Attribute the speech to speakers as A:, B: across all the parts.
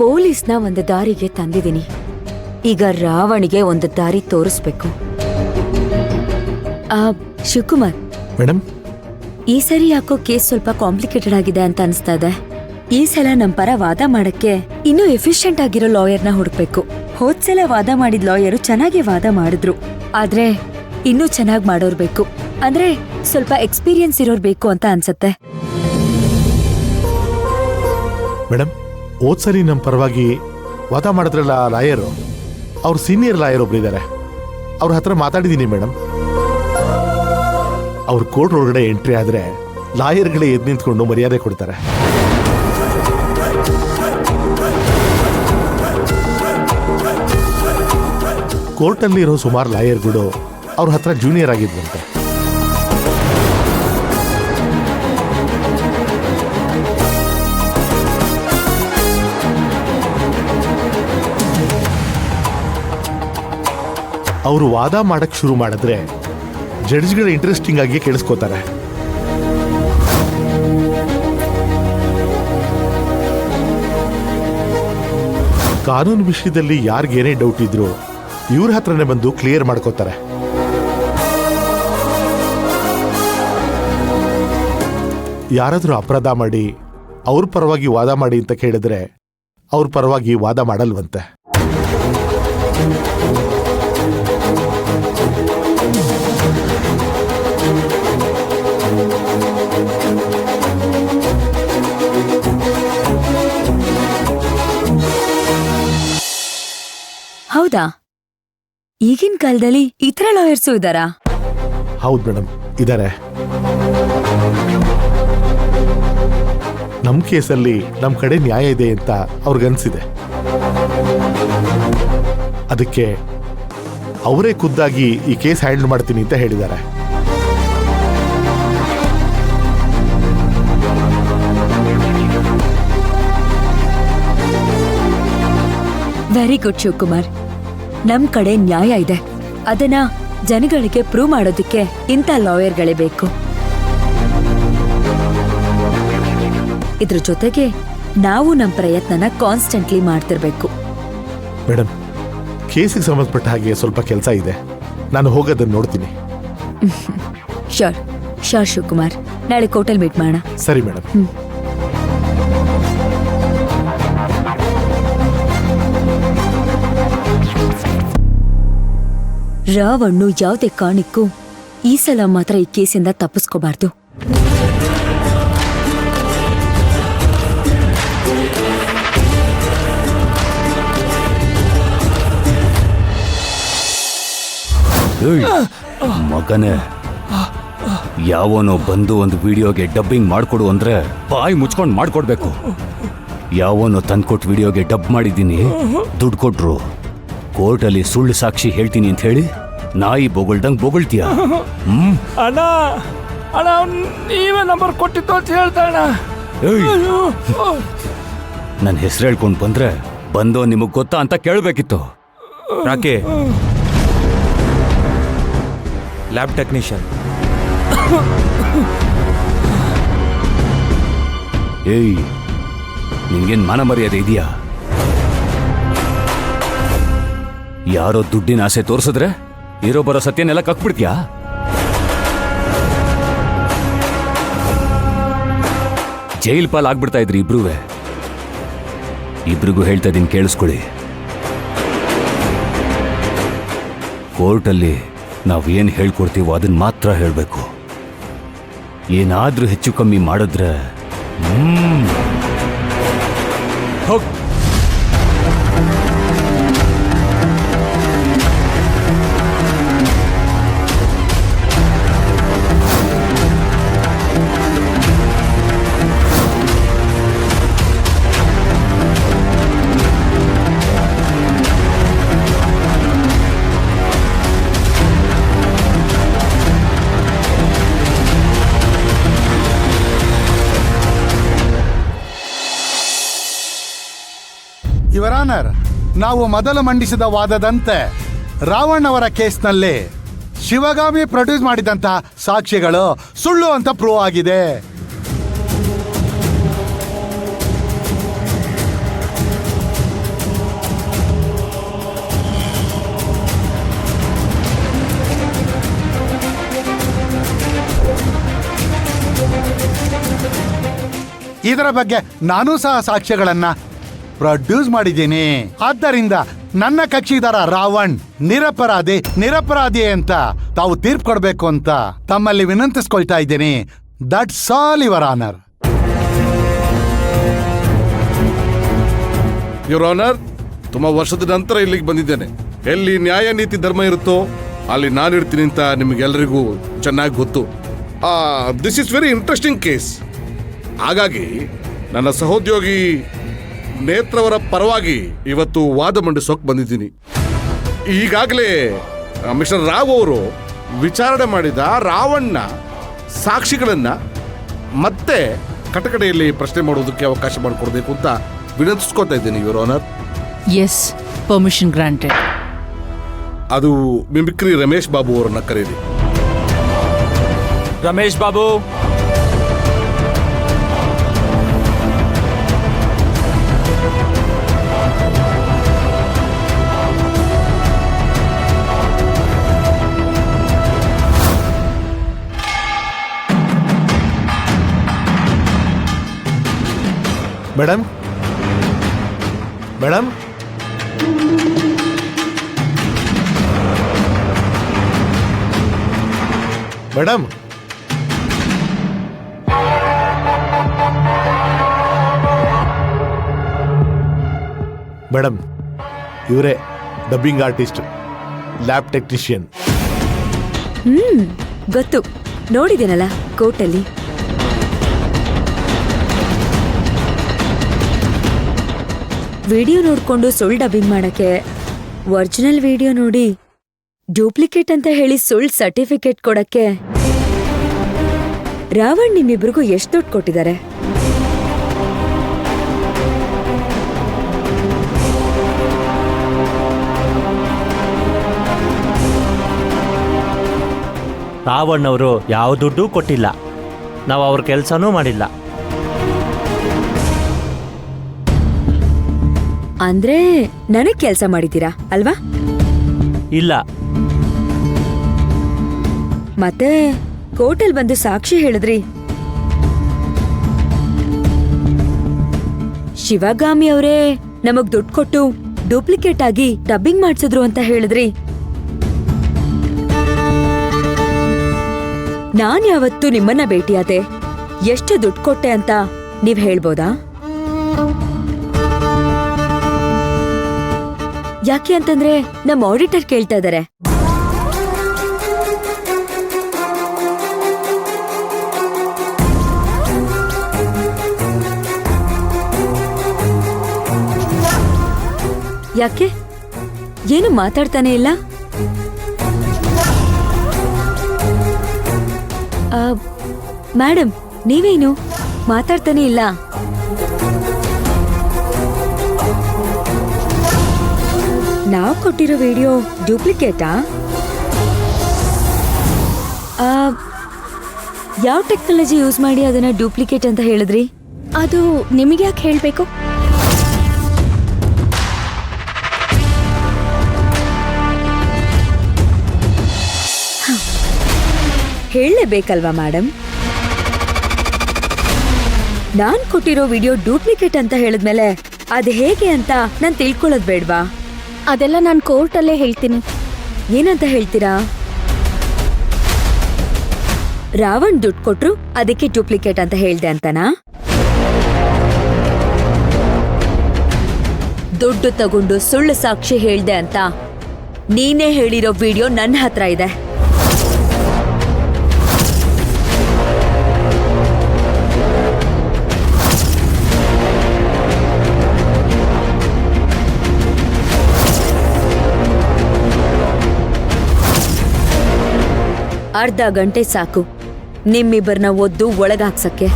A: ಪೊಲೀಸ್ನ ಒಂದು ದಾರಿಗೆ ತಂದಿದ್ದೀನಿ. ಈಗ ರಾವಣಿಗೆ ಒಂದು ದಾರಿ ತೋರಿಸ್ಬೇಕು. ಶಿವಕುಮಾರ್
B: ಮೇಡಮ್,
A: ಈ ಸರಿ ಯಾಕೋ ಕೇಸ್ ಸ್ವಲ್ಪ ಕಾಂಪ್ಲಿಕೇಟೆಡ್ ಆಗಿದೆ ಅಂತ ಅನಿಸ್ತಾ ಇದೆ. ಈ ಸಲ ನಮ್ ಪರ ವಾದ ಮಾಡಕ್ಕೆ ಇನ್ನೂ ಎಫಿಷಿಯಂಟ್ ಆಗಿರೋ ಲಾಯರ್ನ ಹುಡುಕ್ಬೇಕು. ಹೋದ್ಸಲ ವಾದ ಮಾಡಿದ ಲಾಯರು ಚೆನ್ನಾಗಿ ವಾದ ಮಾಡಿದ್ರು, ಆದ್ರೆ ಇನ್ನೂ ಚೆನ್ನಾಗಿ ಮಾಡೋರ್ ಬೇಕು. ಅಂದ್ರೆ ಸ್ವಲ್ಪ ಎಕ್ಸ್ಪೀರಿಯನ್ಸ್ ಇರೋರ್ ಬೇಕು ಅಂತ ಅನ್ಸತ್ತೆ.
B: ಮೇಡಮ್, ಹೋದ್ಸರಿ ನಮ್ಮ ಪರವಾಗಿ ವಾದ ಮಾಡಿದ್ರಲ್ಲ ಲಾಯರು, ಅವ್ರ ಸೀನಿಯರ್ ಲಾಯರ್ ಒಬ್ರಿದ್ದಾರೆ. ಅವ್ರ ಹತ್ರ ಮಾತಾಡಿದ್ದೀನಿ ಮೇಡಮ್. ಅವ್ರ ಕೋರ್ಟ್ ಒಳಗಡೆ ಎಂಟ್ರಿ ಆದ್ರೆ ಲಾಯರ್ಗಳೇ ಎದ್ದು ನಿಂತ್ಕೊಂಡು ಮರ್ಯಾದೆ ಕೊಡ್ತಾರೆ. ಕೋರ್ಟಲ್ಲಿ ಇರೋ ಸುಮಾರು ಲಾಯರ್ಗಳು ಅವ್ರ ಹತ್ರ ಜೂನಿಯರ್ ಆಗಿದ್ವಂತೆ. ಅವರು ವಾದ ಮಾಡಕ್ ಶುರು ಮಾಡಿದ್ರೆ ಜಡ್ಜ್ಗಳು ಇಂಟ್ರೆಸ್ಟಿಂಗ್ ಆಗಿ ಕೇಳಿಸ್ಕೋತಾರೆ. ಕಾನೂನು ವಿಷಯದಲ್ಲಿ ಯಾರಿಗೇನೇ ಡೌಟ್ ಇದ್ರು ಇವ್ರ ಹತ್ರನೇ ಬಂದು ಕ್ಲಿಯರ್ ಮಾಡ್ಕೋತಾರೆ. ಯಾರಾದ್ರೂ ಅಪರಾಧ ಮಾಡಿ ಅವ್ರ ಪರವಾಗಿ ವಾದ ಮಾಡಿ ಅಂತ ಕೇಳಿದ್ರೆ ಅವ್ರ ಪರವಾಗಿ ವಾದ ಮಾಡಲ್ವಂತೆ.
A: ಹೌದಾ? ಈಗಿನ ಕಾಲದಲ್ಲಿ ಈ ತರ ಲಾಯರ್ಸು ಇದ್ದಾರಾ?
B: ಹೌದು ಮೇಡಮ್, ಇದ್ದಾರೆ. ನಮ್ ಕೇಸಲ್ಲಿ ನಮ್ ಕಡೆ ನ್ಯಾಯ ಇದೆ ಅಂತ ಅವ್ರಿಗನ್ಸಿದೆ. ಅದಕ್ಕೆ ಅವರೇ ಖುದ್ದಾಗಿ ಈ ಕೇಸ್ ಹ್ಯಾಂಡಲ್ ಮಾಡ್ತೀನಿ ಅಂತ ಹೇಳಿದ್ದಾರೆ.
A: Very good Shivakumar. ನಮ್ ಕಡೆ ನ್ಯಾಯ ಇದೆ, ಅದನ್ನ ಜನಗಳಿಗೆ ಪ್ರೂವ್ ಮಾಡೋದಕ್ಕೆ ಇಂಥ ಲಾಯರ್ಗಳೇ ಬೇಕು. ಇದ್ರ ಜೊತೆಗೆ ನಾವು ನಮ್ ಪ್ರಯತ್ನನ ಕಾನ್ಸ್ಟೆಂಟ್ಲಿ ಮಾಡ್ತಿರ್ಬೇಕು.
B: ಮೇಡಮ್, ಕೇಸಿಗೆ ಸಂಬಂಧಪಟ್ಟ ಹಾಗೆ ಸ್ವಲ್ಪ ಕೆಲಸ ಇದೆ, ನಾನು ಹೋಗೋದನ್ನ ನೋಡ್ತೀನಿ.
A: ಶೋರ್ ಶೋರ್ ಶಿವಕುಮಾರ್, ನಾಳೆ ಕೋರ್ಟಲ್ ಮೀಟ್ ಮಾಡೋಣ.
B: ಸರಿ ಮೇಡಮ್.
A: ರಾವಣ್ಣು ಯಾವುದೇ ಕಾರಣಕ್ಕೂ ಈ ಸಲ ಮಾತ್ರ ಈ ಕೇಸಿಂದ ತಪ್ಪಿಸ್ಕೋಬಾರ್ದು.
C: ಮಗನೇ, ಯಾವನೋ ಬಂದು ಒಂದು ವಿಡಿಯೋಗೆ ಡಬ್ಬಿಂಗ್ ಮಾಡ್ಕೊಡು ಅಂದ್ರೆ ಬಾಯಿ ಮುಚ್ಕೊಂಡು ಮಾಡ್ಕೊಡ್ಬೇಕು. ಯಾವನೋ ತಂದ್ಕೊಟ್ಟು ವಿಡಿಯೋಗೆ ಡಬ್ ಮಾಡಿದ್ದೀನಿ, ದುಡ್ಡು ಕೊಟ್ರು. ಕೋರ್ಟಲ್ಲಿ ಸುಳ್ಳು ಸಾಕ್ಷಿ ಹೇಳ್ತೀನಿ ಅಂತ ಹೇಳಿ ನಾಯಿ ಬೊಗಳ್ದಂಗ್ ಬೊಗಳ್ತೀಯ.
D: ಅಣ್ಣ ಅಣ್ಣ, ನೀವೇ ನಂಬರ್ ಕೊಟ್ಟಿತ್ತು ಅಂತ ಹೇಳ್ತಾಣ.
C: ನನ್ನ ಹೆಸರು ಹೇಳ್ಕೊಂಡು ಬಂದ್ರೆ ಬಂದೋ ನಿಮಗ್ ಗೊತ್ತಾ ಅಂತ ಕೇಳಬೇಕಿತ್ತು.
D: Rakhi, lab technician.
C: ಏಯ್, ನಿಂಗೇನ್ ಮಾನ ಮರ್ಯಾದೆ ಇದೆಯಾ? ಯಾರೋ ದುಡ್ಡಿನ ಆಸೆ ತೋರಿಸಿದ್ರೆ ಇರೋ ಬರೋ ಸತ್ಯನೆಲ್ಲ ಕಕ್ಬಿಡ್ತೀಯಾ? ಜೈಲ್ ಪಾಲ್ ಆಗ್ಬಿಡ್ತಾ ಇದ್ರಿ ಇಬ್ರುವೆ. ಇಬ್ರಿಗೂ ಹೇಳ್ತಾ ಇದೀನಿ, ಕೇಳಿಸ್ಕೊಳ್ಳಿ. ಕೋರ್ಟಲ್ಲಿ ನಾವೇನು ಹೇಳ್ಕೊಡ್ತೀವೋ ಅದನ್ನ ಮಾತ್ರ ಹೇಳಬೇಕು. ಏನಾದ್ರೂ ಹೆಚ್ಚು ಕಮ್ಮಿ ಮಾಡಿದ್ರೆ ಹೋಗ್.
E: ಯುವರ್ ಆನರ್, ನಾವು ಮೊದಲು ಮಂಡಿಸಿದ ವಾದದಂತೆ ರಾವಣ್ ಅವರ ಕೇಸ್ನಲ್ಲಿ ಶಿವಗಾಮಿ ಪ್ರೊಡ್ಯೂಸ್ ಮಾಡಿದಂತಹ ಸಾಕ್ಷ್ಯಗಳು ಸುಳ್ಳು ಅಂತ ಪ್ರೂವ್ ಆಗಿದೆ. ಇದರ ಬಗ್ಗೆ ನಾನೂ ಸಹ ಸಾಕ್ಷ್ಯಗಳನ್ನ ಪ್ರೊಡ್ಯೂಸ್ ಮಾಡಿದ್ದೀನಿ. ಆದ್ದರಿಂದ ನನ್ನ ಕಕ್ಷಿದಾರ ರಾವಣ್ ನಿರಪರಾಧಿ ಅಂತ ತಾವು ತೀರ್ಪು ಕೊಡಬೇಕು ಅಂತ ತಮ್ಮಲ್ಲಿ ವಿನಂತಿಸ್ಕೊಳ್ತಾ ಇದ್ದೀನಿ. That's all your honour.
F: Your honour, ತುಂಬಾ ವರ್ಷದ ನಂತರ ಇಲ್ಲಿಗೆ ಬಂದಿದ್ದೇನೆ. ಎಲ್ಲಿ ನ್ಯಾಯ ನೀತಿ ಧರ್ಮ ಇರುತ್ತೋ ಅಲ್ಲಿ ನಾನಿರ್ತೀನಿ ಅಂತ ನಿಮಗೆಲ್ಲರಿಗೂ ಚೆನ್ನಾಗಿ ಗೊತ್ತು. This is very interesting case. ಹಾಗಾಗಿ ನನ್ನ ಸಹೋದ್ಯೋಗಿ ನೇತ್ರವರ ಪರವಾಗಿ ಇವತ್ತು ವಾದ ಮಂಡಿಸೋಕೆ ಬಂದಿದ್ದೀನಿ. ಈಗಾಗಲೇ ಮಿಸ್ಟರ್ ರಾವ್ ಅವರು ವಿಚಾರಣೆ ಮಾಡಿದ ರಾವಣ್ಣ ಸಾಕ್ಷಿಗಳನ್ನ ಮತ್ತೆ ಕಟಕಡೆಯಲ್ಲಿ ಪ್ರಶ್ನೆ ಮಾಡೋದಕ್ಕೆ ಅವಕಾಶ ಮಾಡಿಕೊಡ್ಬೇಕು ಅಂತ ವಿನಂತಿಸ್ಕೊತಾ ಇದ್ದೀನಿ your honour.
G: Yes, permission granted.
F: ಅದು ಮಿಮಿಕ್ರಿ ರಮೇಶ್ ಬಾಬು ಅವರನ್ನ ಕರೀರಿ.
D: Ramesh Babu,
B: madam madam madam madam ಇವರೇ ಡಬ್ಬಿಂಗ್ ಆರ್ಟಿಸ್ಟ್, ಲ್ಯಾಬ್ ಟೆಕ್ನಿಷಿಯನ್.
A: ಗೊತ್ತು, ನೋಡಿದ್ದೀನಲ್ಲ ಕೋರ್ಟಲ್ಲಿ. ವಿಡಿಯೋ ನೋಡ್ಕೊಂಡು ಸುಳ್ಳು ಡಬ್ಬಿಂಗ್ ಮಾಡಕ್ಕೆ ಒರಿಜಿನಲ್ ವಿಡಿಯೋ ನೋಡಿ ಡೂಪ್ಲಿಕೇಟ್ ಅಂತ ಹೇಳಿ ಸುಳ್ಳು ಸರ್ಟಿಫಿಕೇಟ್ ಕೊಡಕ್ಕೆ ರಾವಣ್ ನಿಮ್ಮಿಬ್ರಿಗೂ ಎಷ್ಟು ದುಡ್ಡು ಕೊಟ್ಟಿದ್ದಾರೆ?
H: ರಾವಣ್ ಅವರು ಯಾವ ದುಡ್ಡು ಕೊಟ್ಟಿಲ್ಲ. ನಾವು ಅವ್ರ ಕೆಲಸನೂ ಮಾಡಿಲ್ಲ.
A: ಅಂದ್ರೆ ನನಗ್ ಕೆಲ್ಸ ಮಾಡಿದ್ದೀರಾ ಅಲ್ವಾ?
H: ಇಲ್ಲ.
A: ಮತ್ತೆ ಕೋರ್ಟಲ್ ಬಂದು ಸಾಕ್ಷಿ ಹೇಳಿದ್ರಿ. ಶಿವಗಾಮಿ ಅವರೇ ನಮಗ್ ದುಡ್ಡು ಕೊಟ್ಟು ಡೂಪ್ಲಿಕೇಟ್ ಆಗಿ ಡಬ್ಬಿಂಗ್ ಮಾಡ್ಸಿದ್ರು ಅಂತ ಹೇಳಿದ್ರಿ. ನಾನ್ ಯಾವತ್ತು ನಿಮ್ಮನ್ನ ಭೇಟಿಯಾದೆ, ಎಷ್ಟು ದುಡ್ಡು ಕೊಟ್ಟೆ ಅಂತ ನೀವ್ ಹೇಳ್ಬೋದಾ? ಯಾಕೆ ಅಂತಂದ್ರೆ ನಮ್ಮ ಆಡಿಟರ್ ಕೇಳ್ತಾ ಇದಾರೆ. ಯಾಕೆ ಏನು ಮಾತಾಡ್ತಾನೆ ಇಲ್ಲ? ಮೇಡಮ್, ನೀವೇನು ಮಾತಾಡ್ತಾನೆ ಇಲ್ಲ? ನಾವ್ ಕೊಟ್ಟಿರೋ ವಿಡಿಯೋ ಡೂಪ್ಲಿಕೇಟಾ? ಯಾವ ಟೆಕ್ನಾಲಜಿ ಯೂಸ್ ಮಾಡಿ ಅದನ್ನ ಡೂಪ್ಲಿಕೇಟ್ ಅಂತ ಹೇಳಿದ್ರಿ?
I: ಅದು ನಿಮಗೆ ಯಾಕೆ ಹೇಳ್ಬೇಕು?
A: ಹೇಳಲೇಬೇಕಲ್ವಾ ಮೇಡಮ್? ನಾನ್ ಕೊಟ್ಟಿರೋ ವಿಡಿಯೋ ಡೂಪ್ಲಿಕೇಟ್ ಅಂತ ಹೇಳಿದ್ಮೇಲೆ ಅದ್ ಹೇಗೆ ಅಂತ ನಾನ್ ತಿಳ್ಕೊಳ್ಳೋದ್ ಬೇಡ್ವಾ?
I: ಅದೆಲ್ಲ ನಾನು ಕೋರ್ಟಲ್ಲೇ ಹೇಳ್ತೀನಿ.
A: ಏನಂತ ಹೇಳ್ತೀರಾ? ರಾವಣ್ ದುಡ್ಡು ಕೊಟ್ರು ಅದಕ್ಕೆ ಡೂಪ್ಲಿಕೇಟ್ ಅಂತ ಹೇಳ್ದೆ ಅಂತನಾ? ದುಡ್ಡು ತಗೊಂಡು ಸುಳ್ಳು ಸಾಕ್ಷಿ ಹೇಳ್ದೆ ಅಂತ ನೀನೇ ಹೇಳಿರೋ ವಿಡಿಯೋ ನನ್ನ ಹತ್ರ ಇದೆ. ಅರ್ಧ ಗಂಟೆ ಸಾಕು ನಿಮ್ಮಿಬ್ಬರನ್ನ ಒದ್ದು ಒಳಗಾಕ್ಸಕ್ಕೆ.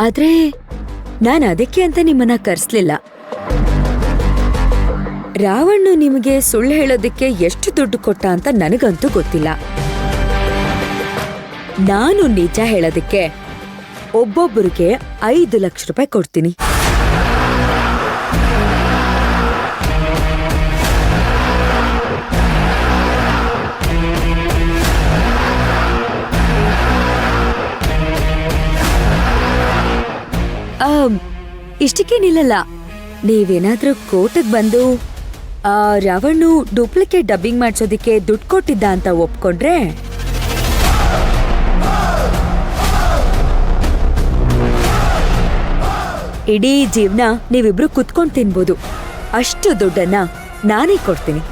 A: ಆದ್ರೆ ನಾನು ಅದಕ್ಕೆ ಅಂತ ನಿಮ್ಮನ್ನ ಕರ್ಸ್ಲಿಲ್ಲ. ರಾವಣ್ಣ ನಿಮಗೆ ಸುಳ್ಳು ಹೇಳೋದಕ್ಕೆ ಎಷ್ಟು ದುಡ್ಡು ಕೊಟ್ಟ ಅಂತ ನನಗಂತೂ ಗೊತ್ತಿಲ್ಲ. ನಾನು ನಿಜ ಹೇಳೋದಕ್ಕೆ ಒಬ್ಬೊಬ್ಬರಿಗೆ 5 ಲಕ್ಷ ರೂಪಾಯಿ ಕೊಡ್ತೀನಿ. ಇಷ್ಟಕ್ಕೆ ನಿಲ್ಲಲ್ಲ. ನೀವೇನಾದ್ರೂ ಕೋರ್ಟಿಗೆ ಬಂದು ಆ ರಾವಣ್ಣು ಡೂಪ್ಲಿಕೇಟ್ ಡಬ್ಬಿಂಗ್ ಮಾಡ್ಸೋದಿಕ್ಕೆ ದುಡ್ಡು ಕೊಟ್ಟಿದ್ದ ಅಂತ ಒಪ್ಕೊಂಡ್ರೆ ಇಡೀ ಜೀವನ ನೀವಿಬ್ರು ಕುತ್ಕೊಂಡ್ ತಿನ್ಬೋದು. ಅಷ್ಟು ದುಡ್ಡನ್ನ ನಾನೇ ಕೊಡ್ತೀನಿ.